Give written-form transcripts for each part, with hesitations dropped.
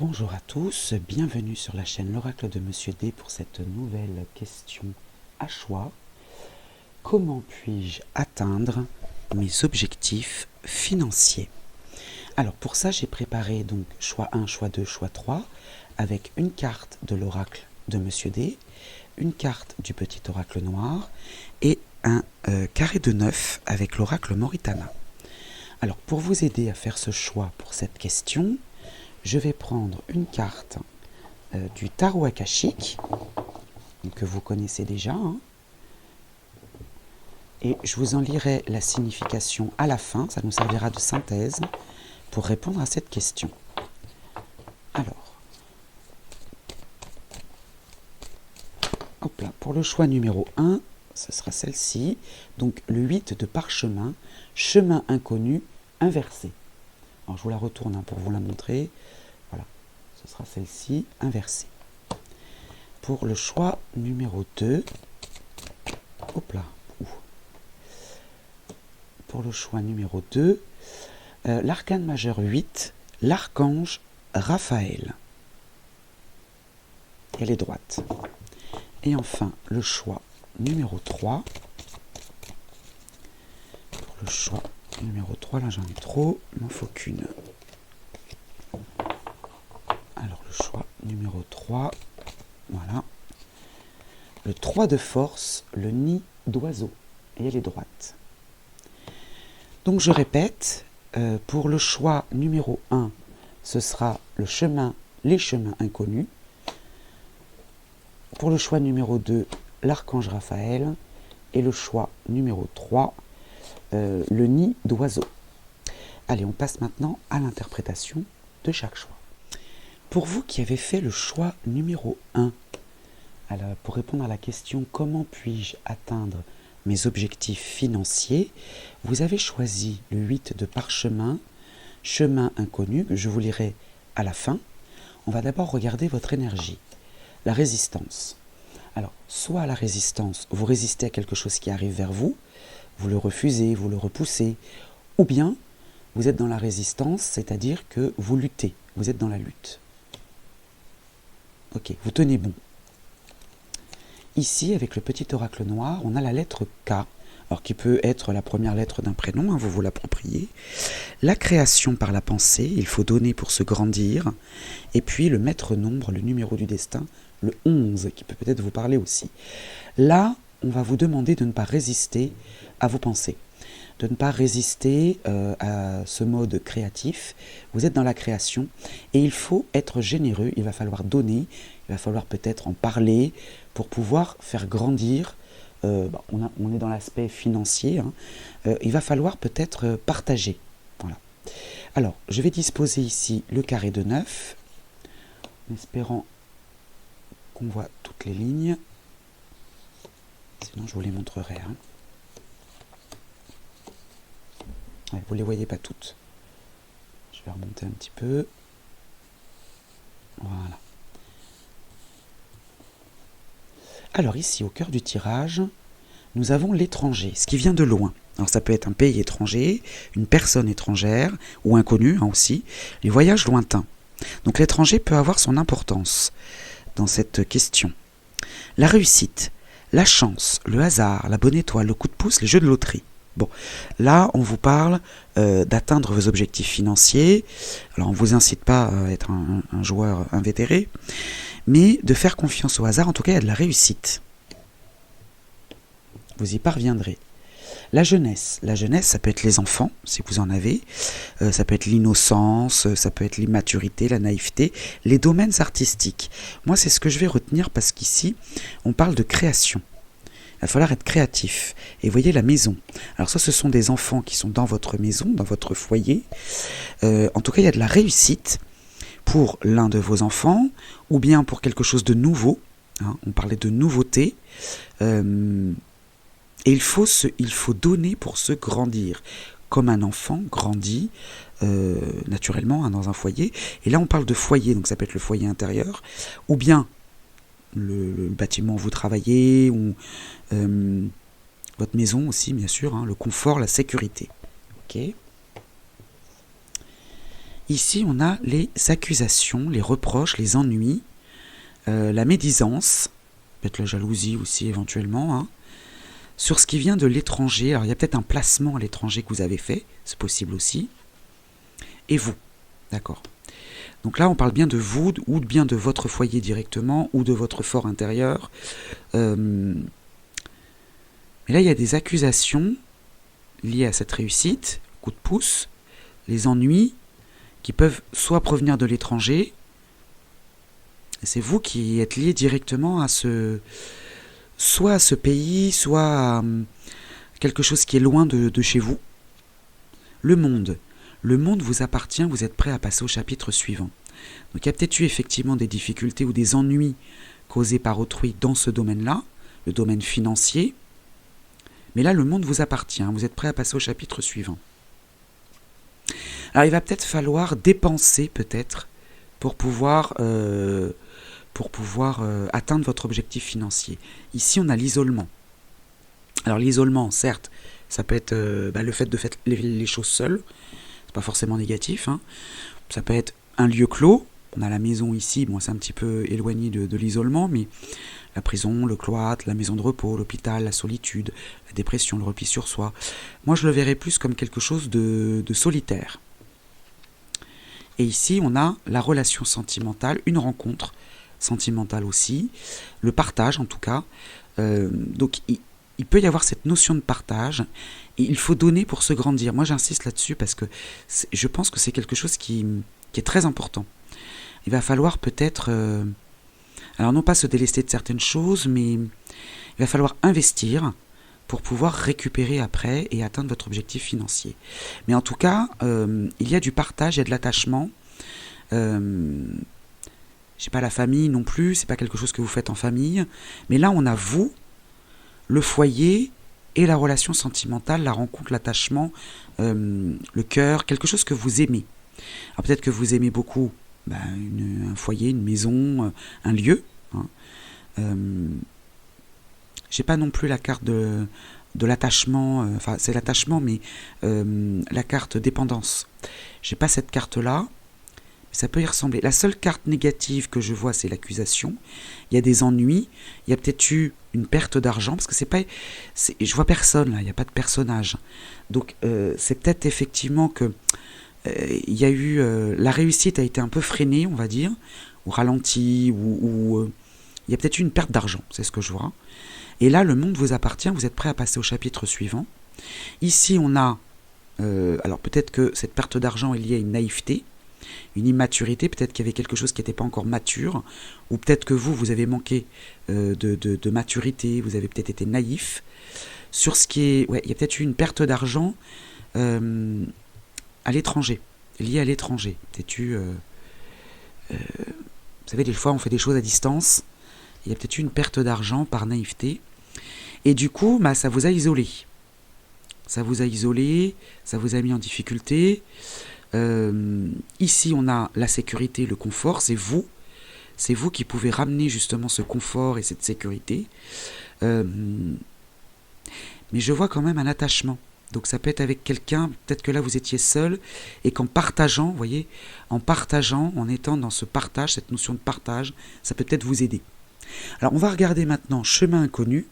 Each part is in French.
Bonjour à tous, bienvenue sur la chaîne L'Oracle de Monsieur D pour cette nouvelle question à choix. Comment puis-je atteindre mes objectifs financiers? Alors pour ça, j'ai préparé donc choix 1, choix 2, choix 3 avec une carte de l'Oracle de Monsieur D, une carte du petit oracle noir et un carré de 9 avec l'oracle Moritana. Alors pour vous aider à faire ce choix pour cette question, je vais prendre une carte du tarot akashique, que vous connaissez déjà, et je vous en lirai la signification à la fin, ça nous servira de synthèse pour répondre à cette question. Alors, hop là, pour le choix numéro 1, ce sera celle-ci, donc le 8 de parchemin, chemin inconnu inversé. Alors je vous la retourne pour vous la montrer. Voilà, ce sera celle-ci, inversée. Pour le choix numéro 2, hop là, pour le choix numéro 2, l'arcane majeur 8, l'archange Raphaël. Elle est droite. Et enfin, le choix numéro 3. Pour le choix numéro 3, là j'en ai trop, il m'en faut qu'une. Alors le choix numéro 3, voilà. Le 3 de force, le nid d'oiseau. Et elle est droite. Donc je répète, pour le choix numéro 1, ce sera les chemins inconnus. Pour le choix numéro 2, l'archange Raphaël. Et le choix numéro 3, le nid d'oiseau. Allez, on passe maintenant à l'interprétation de chaque choix. Pour vous qui avez fait le choix numéro 1, alors, pour répondre à la question « Comment puis-je atteindre mes objectifs financiers ?» vous avez choisi le 8 de parchemin, chemin inconnu, que je vous lirai à la fin. On va d'abord regarder votre énergie, la résistance. Alors, soit à la résistance, vous résistez à quelque chose qui arrive vers vous, vous le refusez, vous le repoussez, ou bien vous êtes dans la résistance, c'est-à-dire que vous luttez, vous êtes dans la lutte. Ok, vous tenez bon. Ici, avec le petit oracle noir, on a la lettre K, alors qui peut être la première lettre d'un prénom, vous vous l'appropriez. La création par la pensée, il faut donner pour se grandir. Et puis le maître nombre, le numéro du destin, le 11, qui peut peut-être vous parler aussi. Là, on va vous demander de ne pas résister à vos pensées, de ne pas résister à ce mode créatif. Vous êtes dans la création et il faut être généreux, il va falloir donner, il va falloir peut-être en parler pour pouvoir faire grandir. On est dans l'aspect financier, il va falloir peut-être partager. Voilà. Alors, je vais disposer ici le carré de 9, en espérant qu'on voit toutes les lignes. Sinon, je vous les montrerai. Ouais, vous ne les voyez pas toutes. Je vais remonter un petit peu. Voilà. Alors ici, au cœur du tirage, nous avons l'étranger, ce qui vient de loin. Alors ça peut être un pays étranger, une personne étrangère, ou inconnue aussi, les voyages lointains. Donc l'étranger peut avoir son importance dans cette question. La réussite, la chance, le hasard, la bonne étoile, le coup de pouce, les jeux de loterie. Bon, là on vous parle d'atteindre vos objectifs financiers. Alors on ne vous incite pas à être un joueur invétéré, mais de faire confiance au hasard, en tout cas il y a de la réussite. Vous y parviendrez. La jeunesse, ça peut être les enfants, si vous en avez, ça peut être l'innocence, ça peut être l'immaturité, la naïveté, les domaines artistiques. Moi, c'est ce que je vais retenir parce qu'ici, on parle de création. Il va falloir être créatif. Et vous voyez la maison. Alors ça, ce sont des enfants qui sont dans votre maison, dans votre foyer. En tout cas, il y a de la réussite pour l'un de vos enfants, ou bien pour quelque chose de nouveau. On parlait de nouveauté. Et il faut donner pour se grandir. Comme un enfant grandit naturellement dans un foyer. Et là, on parle de foyer, donc ça peut être le foyer intérieur, ou bien le bâtiment où vous travaillez, ou votre maison aussi, bien sûr, le confort, la sécurité. Ok. Ici, on a les accusations, les reproches, les ennuis, la médisance, peut-être la jalousie aussi éventuellement, hein, sur ce qui vient de l'étranger. Alors il y a peut-être un placement à l'étranger que vous avez fait, c'est possible aussi. Et vous, d'accord. Donc là, on parle bien de vous, ou bien de votre foyer directement, ou de votre fort intérieur. Mais là, il y a des accusations liées à cette réussite, coup de pouce, les ennuis, qui peuvent soit provenir de l'étranger, c'est vous qui êtes lié directement à soit à ce pays, soit à quelque chose qui est loin de chez vous. Le monde vous appartient, vous êtes prêt à passer au chapitre suivant. Donc il y a peut-être eu effectivement des difficultés ou des ennuis causés par autrui dans ce domaine-là, le domaine financier, mais là le monde vous appartient, vous êtes prêt à passer au chapitre suivant. Alors il va peut-être falloir dépenser peut-être pour pouvoir atteindre votre objectif financier. Ici on a l'isolement. Alors l'isolement, certes, ça peut être le fait de faire les choses seul, c'est pas forcément négatif, hein. Ça peut être un lieu clos, on a la maison ici, bon c'est un petit peu éloigné de l'isolement, mais la prison, le cloître, la maison de repos, l'hôpital, la solitude, la dépression, le repli sur soi. Moi je le verrais plus comme quelque chose de solitaire. Et ici, on a la relation sentimentale, une rencontre sentimentale aussi, le partage en tout cas. Donc, il peut y avoir cette notion de partage, et il faut donner pour se grandir. Moi, j'insiste là-dessus parce que je pense que c'est quelque chose qui est très important. Il va falloir peut-être, alors non pas se délester de certaines choses, mais il va falloir investir pour pouvoir récupérer après et atteindre votre objectif financier. Mais en tout cas, il y a du partage, il y a de l'attachement. Je sais pas, la famille non plus, c'est pas quelque chose que vous faites en famille. Mais là, on a vous, le foyer et la relation sentimentale, la rencontre, l'attachement, le cœur, quelque chose que vous aimez. Alors peut-être que vous aimez beaucoup un foyer, une maison, un lieu, hein. J'ai pas non plus la carte de l'attachement, enfin c'est l'attachement, mais la carte dépendance. J'ai pas cette carte-là, mais ça peut y ressembler. La seule carte négative que je vois, c'est l'accusation. Il y a des ennuis, il y a peut-être eu une perte d'argent, parce que je vois personne là, il n'y a pas de personnage. Donc c'est peut-être effectivement que il y a eu, la réussite a été un peu freinée, on va dire, ou ralentie, ou il y a peut-être eu une perte d'argent, c'est ce que je vois. Et là, le monde vous appartient, vous êtes prêt à passer au chapitre suivant. Ici, on a, alors peut-être que cette perte d'argent est liée à une naïveté, une immaturité, peut-être qu'il y avait quelque chose qui n'était pas encore mature, ou peut-être que vous avez manqué de maturité, vous avez peut-être été naïf. Sur ce qui est, il y a peut-être eu une perte d'argent à l'étranger, liée à l'étranger. Peut-être eu, vous savez, des fois on fait des choses à distance, il y a peut-être eu une perte d'argent par naïveté. Et du coup, ça vous a isolé. Ça vous a isolé, ça vous a mis en difficulté. Ici, on a la sécurité, le confort, c'est vous. C'est vous qui pouvez ramener justement ce confort et cette sécurité. Mais je vois quand même un attachement. Donc ça peut être avec quelqu'un, peut-être que là vous étiez seul, et qu'en partageant, vous voyez, en étant dans ce partage, cette notion de partage, ça peut peut-être vous aider. Alors on va regarder maintenant Chemin inconnu.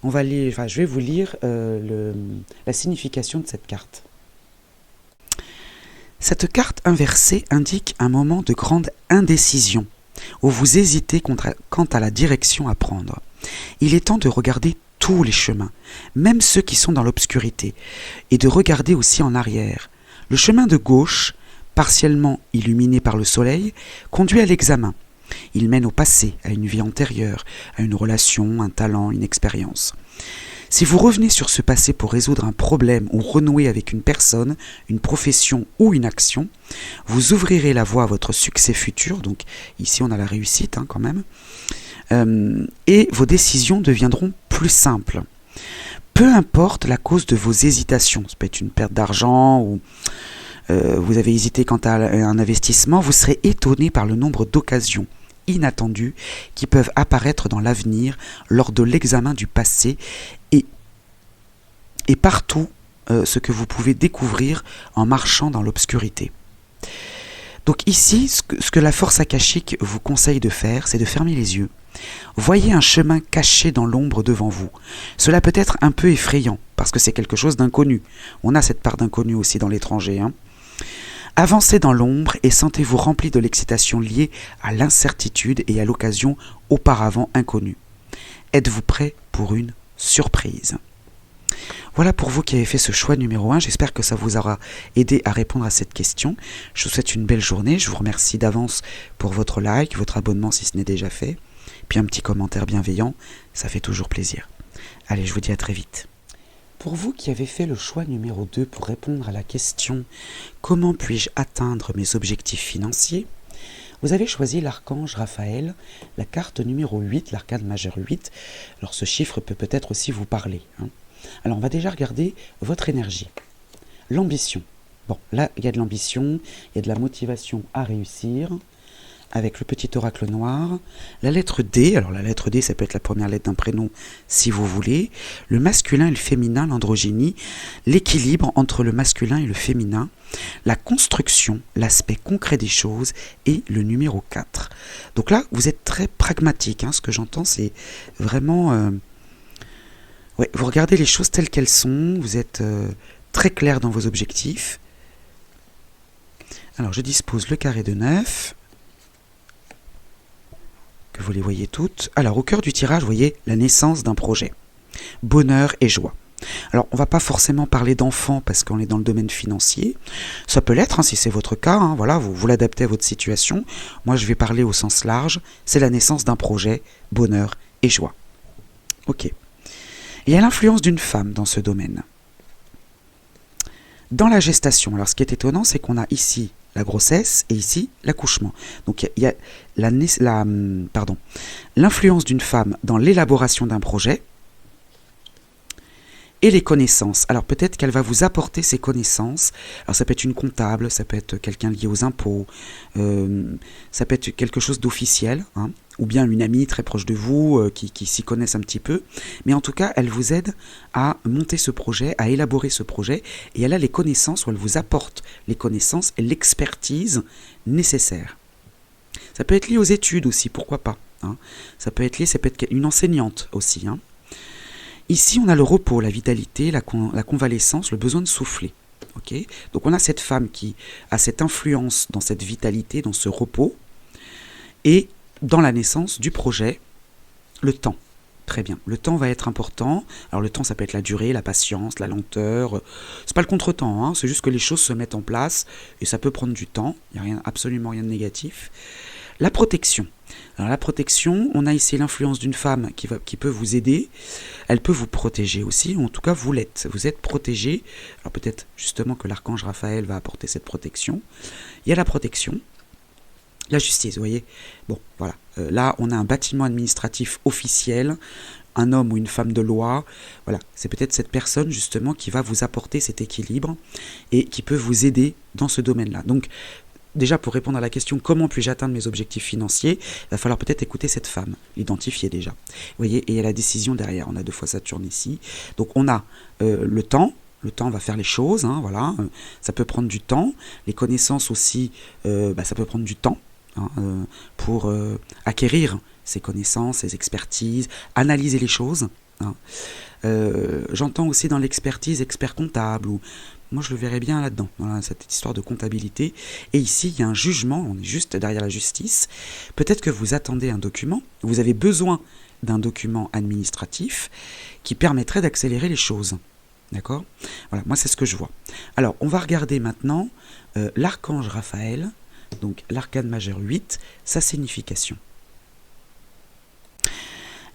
Je vais vous lire la signification de cette carte. Cette carte inversée indique un moment de grande indécision, où vous hésitez quant à la direction à prendre. Il est temps de regarder tous les chemins, même ceux qui sont dans l'obscurité, et de regarder aussi en arrière. Le chemin de gauche, partiellement illuminé par le soleil, conduit à l'examen. Il mène au passé, à une vie antérieure, à une relation, un talent, une expérience. Si vous revenez sur ce passé pour résoudre un problème ou renouer avec une personne, une profession ou une action, vous ouvrirez la voie à votre succès futur, donc ici on a la réussite quand même, et vos décisions deviendront plus simples. Peu importe la cause de vos hésitations, ça peut être une perte d'argent ou vous avez hésité quant à un investissement, vous serez étonné par le nombre d'occasions inattendues qui peuvent apparaître dans l'avenir lors de l'examen du passé et partout ce que vous pouvez découvrir en marchant dans l'obscurité. Donc ici, ce que la force akashique vous conseille de faire, c'est de fermer les yeux. Voyez un chemin caché dans l'ombre devant vous. Cela peut être un peu effrayant, parce que c'est quelque chose d'inconnu. On a cette part d'inconnu aussi dans l'étranger. Avancez dans l'ombre et sentez-vous rempli de l'excitation liée à l'incertitude et à l'occasion auparavant inconnue. Êtes-vous prêt pour une surprise ? Voilà pour vous qui avez fait ce choix numéro 1. J'espère que ça vous aura aidé à répondre à cette question. Je vous souhaite une belle journée. Je vous remercie d'avance pour votre like, votre abonnement si ce n'est déjà fait. Puis un petit commentaire bienveillant, ça fait toujours plaisir. Allez, je vous dis à très vite. Pour vous qui avez fait le choix numéro 2 pour répondre à la question « Comment puis-je atteindre mes objectifs financiers ?», vous avez choisi l'archange Raphaël, la carte numéro 8, l'arcane majeur 8. Alors ce chiffre peut peut-être aussi vous parler. Alors on va déjà regarder votre énergie. L'ambition. Bon, là il y a de l'ambition, il y a de la motivation à réussir. Avec le petit oracle noir, la lettre D, alors la lettre D, ça peut être la première lettre d'un prénom si vous voulez, le masculin et le féminin, l'androgynie, l'équilibre entre le masculin et le féminin, la construction, l'aspect concret des choses et le numéro 4. Donc là, vous êtes très pragmatique, ce que j'entends, c'est vraiment... ouais, vous regardez les choses telles qu'elles sont, vous êtes très clair dans vos objectifs. Alors je dispose le carré de 9... que vous les voyez toutes. Alors, au cœur du tirage, vous voyez la naissance d'un projet. Bonheur et joie. Alors, on ne va pas forcément parler d'enfants parce qu'on est dans le domaine financier. Ça peut l'être, si c'est votre cas. Voilà, vous l'adaptez à votre situation. Moi, je vais parler au sens large. C'est la naissance d'un projet, bonheur et joie. Ok. Il y a l'influence d'une femme dans ce domaine. Dans la gestation, alors ce qui est étonnant, c'est qu'on a ici la grossesse et ici l'accouchement. Donc il y a l'influence d'une femme dans l'élaboration d'un projet et les connaissances. Alors peut-être qu'elle va vous apporter ses connaissances. Alors ça peut être une comptable, ça peut être quelqu'un lié aux impôts, ça peut être quelque chose d'officiel, ou bien une amie très proche de vous qui s'y connaissent un petit peu. Mais en tout cas, elle vous aide à monter ce projet, à élaborer ce projet, et elle a les connaissances, ou elle vous apporte les connaissances et l'expertise nécessaire. Ça peut être lié aux études aussi, pourquoi pas. Ça peut être lié, ça peut être une enseignante aussi. Ici, on a le repos, la vitalité, la convalescence, le besoin de souffler. Okay, donc on a cette femme qui a cette influence dans cette vitalité, dans ce repos, et dans la naissance du projet, le temps. Très bien, le temps va être important. Alors le temps, ça peut être la durée, la patience, la lenteur. C'est pas le contretemps, c'est juste que les choses se mettent en place et ça peut prendre du temps. Il n'y a absolument rien de négatif. La protection. Alors la protection, on a ici l'influence d'une femme qui peut vous aider. Elle peut vous protéger aussi, ou en tout cas vous l'êtes. Vous êtes protégé. Alors peut-être justement que l'archange Raphaël va apporter cette protection. Il y a la protection. La justice, vous voyez. Bon, voilà. Là, on a un bâtiment administratif officiel, un homme ou une femme de loi. Voilà, c'est peut-être cette personne justement qui va vous apporter cet équilibre et qui peut vous aider dans ce domaine-là. Donc, déjà pour répondre à la question comment puis-je atteindre mes objectifs financiers, il va falloir peut-être écouter cette femme, l'identifier déjà. Vous voyez, et il y a la décision derrière. On a 2 fois Saturne ici. Donc, on a le temps. Le temps va faire les choses, voilà. Ça peut prendre du temps. Les connaissances aussi, ça peut prendre du temps. Pour acquérir ces connaissances, ces expertises, analyser les choses. J'entends aussi dans l'expertise expert comptable, ou moi je le verrais bien là-dedans, dans cette histoire de comptabilité. Et ici, il y a un jugement, on est juste derrière la justice. Peut-être que vous attendez un document, vous avez besoin d'un document administratif qui permettrait d'accélérer les choses. D'accord ? Voilà, moi c'est ce que je vois. Alors, on va regarder maintenant l'archange Raphaël. Donc l'arcane majeur 8, sa signification.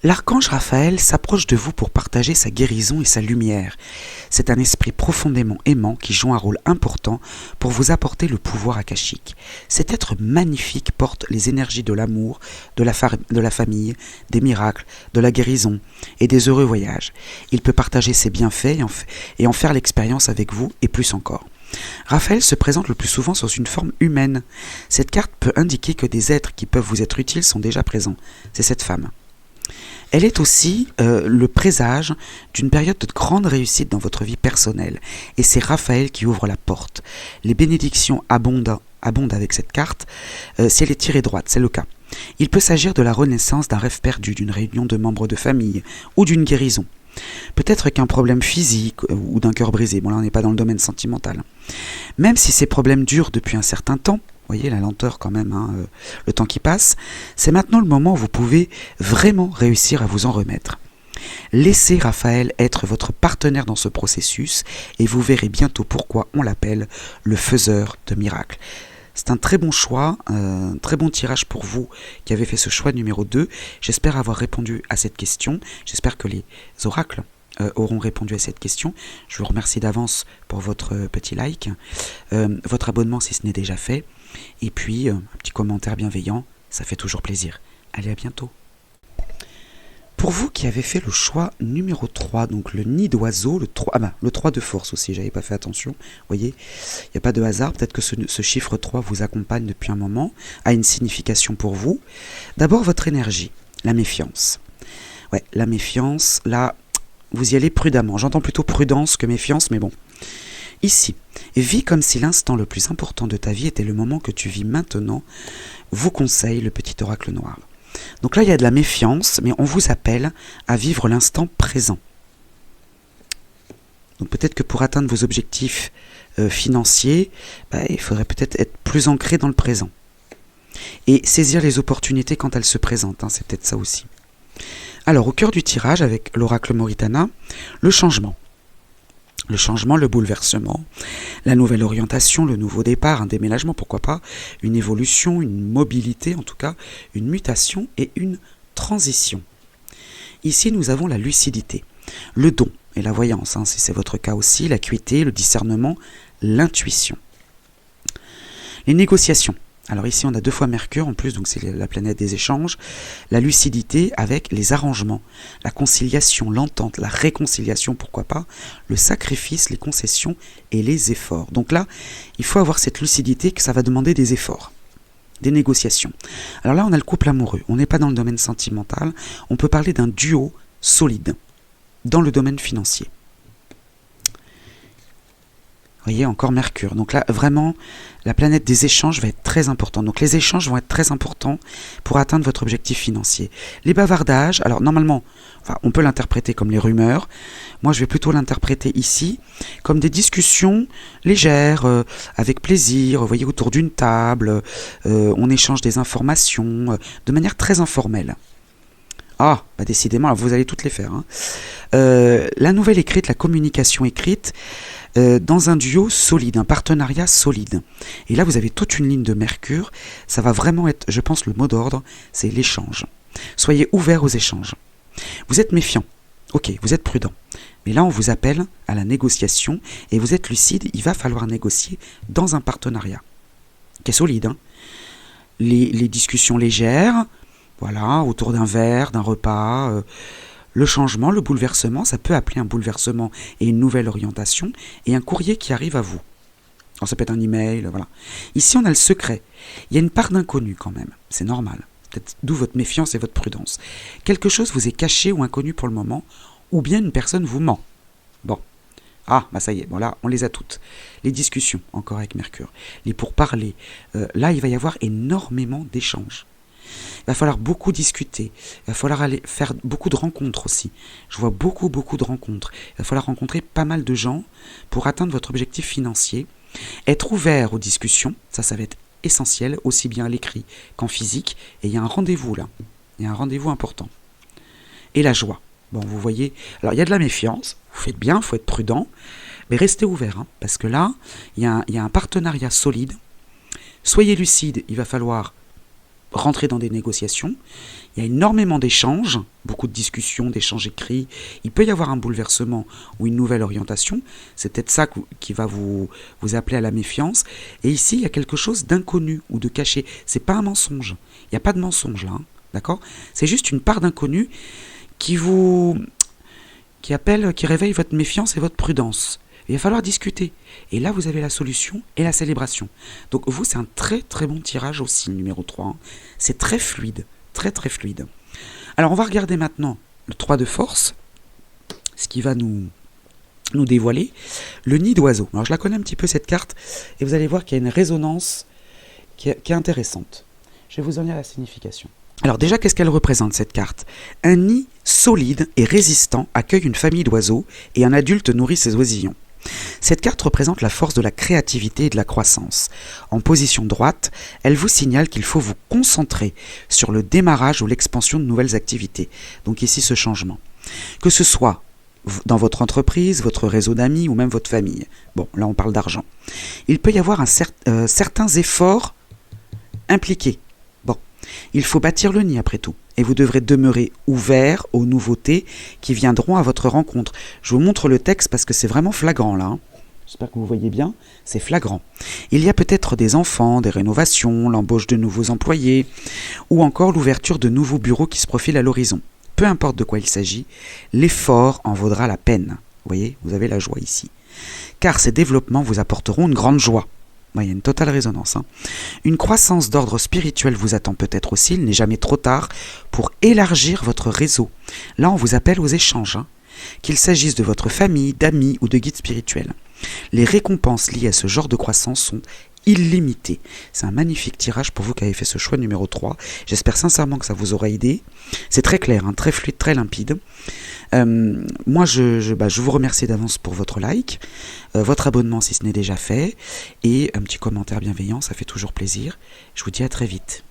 L'archange Raphaël s'approche de vous pour partager sa guérison et sa lumière. C'est un esprit profondément aimant qui joue un rôle important pour vous apporter le pouvoir akashique. Cet être magnifique porte les énergies de l'amour, de la famille, des miracles, de la guérison et des heureux voyages. Il peut partager ses bienfaits et en faire l'expérience avec vous et plus encore. Raphaël se présente le plus souvent sous une forme humaine. Cette carte peut indiquer que des êtres qui peuvent vous être utiles sont déjà présents. C'est cette femme. Elle est aussi le présage d'une période de grande réussite dans votre vie personnelle. Et c'est Raphaël qui ouvre la porte. Les bénédictions abondent avec cette carte. Si elle est tirée droite, c'est le cas. Il peut s'agir de la renaissance d'un rêve perdu, d'une réunion de membres de famille ou d'une guérison. Peut-être qu'un problème physique ou d'un cœur brisé. Bon là on n'est pas dans le domaine sentimental. Même si ces problèmes durent depuis un certain temps, vous voyez la lenteur quand même, le temps qui passe, c'est maintenant le moment où vous pouvez vraiment réussir à vous en remettre. Laissez Raphaël être votre partenaire dans ce processus et vous verrez bientôt pourquoi on l'appelle le faiseur de miracles. C'est un très bon choix, un très bon tirage pour vous qui avez fait ce choix numéro 2. J'espère avoir répondu à cette question. J'espère que les oracles auront répondu à cette question. Je vous remercie d'avance pour votre petit like, votre abonnement si ce n'est déjà fait, et puis un petit commentaire bienveillant, ça fait toujours plaisir. Allez, à bientôt. Pour vous qui avez fait le choix numéro 3, donc le nid d'oiseau, le 3 de force aussi, j'avais pas fait attention, vous voyez, il n'y a pas de hasard, peut-être que ce chiffre 3 vous accompagne depuis un moment, a une signification pour vous. D'abord votre énergie, la méfiance. Ouais, la méfiance, là, vous y allez prudemment, j'entends plutôt prudence que méfiance, mais bon. Ici, vis comme si l'instant le plus important de ta vie était le moment que tu vis maintenant, vous conseille le petit oracle noir. Donc là, il y a de la méfiance, mais on vous appelle à vivre l'instant présent. Donc peut-être que pour atteindre vos objectifs financiers, il faudrait peut-être être plus ancré dans le présent. Et saisir les opportunités quand elles se présentent, c'est peut-être ça aussi. Alors, au cœur du tirage, avec l'oracle Moritana, le changement. Le changement, le bouleversement, la nouvelle orientation, le nouveau départ, un déménagement, pourquoi pas, une évolution, une mobilité, en tout cas, une mutation et une transition. Ici, nous avons la lucidité, le don et la voyance, si c'est votre cas aussi, l'acuité, le discernement, l'intuition. Les négociations. Alors ici, on a 2 fois Mercure, en plus, donc c'est la planète des échanges. La lucidité avec les arrangements, la conciliation, l'entente, la réconciliation, pourquoi pas, le sacrifice, les concessions et les efforts. Donc là, il faut avoir cette lucidité que ça va demander des efforts, des négociations. Alors là, on a le couple amoureux. On n'est pas dans le domaine sentimental. On peut parler d'un duo solide dans le domaine financier. Vous voyez, encore Mercure. Donc là, vraiment, la planète des échanges va être très importante. Donc les échanges vont être très importants pour atteindre votre objectif financier. Les bavardages, alors normalement, on peut l'interpréter comme les rumeurs. Moi, je vais plutôt l'interpréter ici comme des discussions légères, avec plaisir, vous voyez, autour d'une table. On échange des informations de manière très informelle. Ah, décidément, alors vous allez toutes les faire. La nouvelle écrite, la communication écrite, dans un duo solide, un partenariat solide. Et là, vous avez toute une ligne de Mercure. Ça va vraiment être, je pense, le mot d'ordre, c'est l'échange. Soyez ouverts aux échanges. Vous êtes méfiant, ok, vous êtes prudent. Mais là, on vous appelle à la négociation et vous êtes lucide, il va falloir négocier dans un partenariat qui est solide. Les discussions légères, voilà, autour d'un verre, d'un repas, le changement, le bouleversement, ça peut appeler un bouleversement et une nouvelle orientation, et un courrier qui arrive à vous. Alors ça peut être un email, voilà. Ici, on a le secret. Il y a une part d'inconnu quand même, c'est normal. Peut-être d'où votre méfiance et votre prudence. Quelque chose vous est caché ou inconnu pour le moment, ou bien une personne vous ment. Bon. Ah, ça y est, bon là, on les a toutes. Les discussions, encore avec Mercure. Les pourparlers. Là, il va y avoir énormément d'échanges. Il va falloir beaucoup discuter, il va falloir aller faire beaucoup de rencontres aussi. Je vois beaucoup de rencontres. Il va falloir rencontrer pas mal de gens pour atteindre votre objectif financier. Être ouvert aux discussions, ça va être essentiel, aussi bien à l'écrit qu'en physique. Et il y a un rendez-vous là, il y a un rendez-vous important. Et la joie. Bon, vous voyez, alors il y a de la méfiance, vous faites bien, il faut être prudent, mais restez ouvert, parce que là, il y a un partenariat solide. Soyez lucide, il va falloir rentrer dans des négociations. Il y a énormément d'échanges, beaucoup de discussions, d'échanges écrits. Il peut y avoir un bouleversement ou une nouvelle orientation. C'est peut-être ça qui va vous appeler à la méfiance. Et ici, il y a quelque chose d'inconnu ou de caché. C'est pas un mensonge. Il n'y a pas de mensonge là, d'accord ? C'est juste une part d'inconnu qui réveille votre méfiance et votre prudence. Il va falloir discuter. Et là, vous avez la solution et la célébration. Donc vous, c'est un très très bon tirage aussi, le numéro 3. C'est très fluide, très très fluide. Alors on va regarder maintenant le 3 de force, ce qui va nous dévoiler le nid d'oiseau. Alors je la connais un petit peu cette carte, et vous allez voir qu'il y a une résonance qui est intéressante. Je vais vous en dire la signification. Alors déjà, qu'est-ce qu'elle représente cette carte? Un nid solide et résistant accueille une famille d'oiseaux et un adulte nourrit ses oisillons. Cette carte représente la force de la créativité et de la croissance. En position droite, elle vous signale qu'il faut vous concentrer sur le démarrage ou l'expansion de nouvelles activités. Donc ici, ce changement. Que ce soit dans votre entreprise, votre réseau d'amis ou même votre famille. Bon, là on parle d'argent. Il peut y avoir certains efforts impliqués. Bon, il faut bâtir le nid après tout. Et vous devrez demeurer ouvert aux nouveautés qui viendront à votre rencontre. Je vous montre le texte parce que c'est vraiment flagrant là. J'espère que vous voyez bien, c'est flagrant. Il y a peut-être des enfants, des rénovations, l'embauche de nouveaux employés, ou encore l'ouverture de nouveaux bureaux qui se profilent à l'horizon. Peu importe de quoi il s'agit, l'effort en vaudra la peine. Vous voyez, vous avez la joie ici. Car ces développements vous apporteront une grande joie. Il y a une totale résonance. Une croissance d'ordre spirituel vous attend peut-être aussi, il n'est jamais trop tard pour élargir votre réseau. Là, on vous appelle aux échanges, qu'il s'agisse de votre famille, d'amis ou de guides spirituels. Les récompenses liées à ce genre de croissance sont illimitées. C'est un magnifique tirage pour vous qui avez fait ce choix numéro 3. J'espère sincèrement que ça vous aura aidé. C'est très clair, très fluide, très limpide. Moi, je vous remercie d'avance pour votre like, votre abonnement si ce n'est déjà fait, et un petit commentaire bienveillant, ça fait toujours plaisir. Je vous dis à très vite.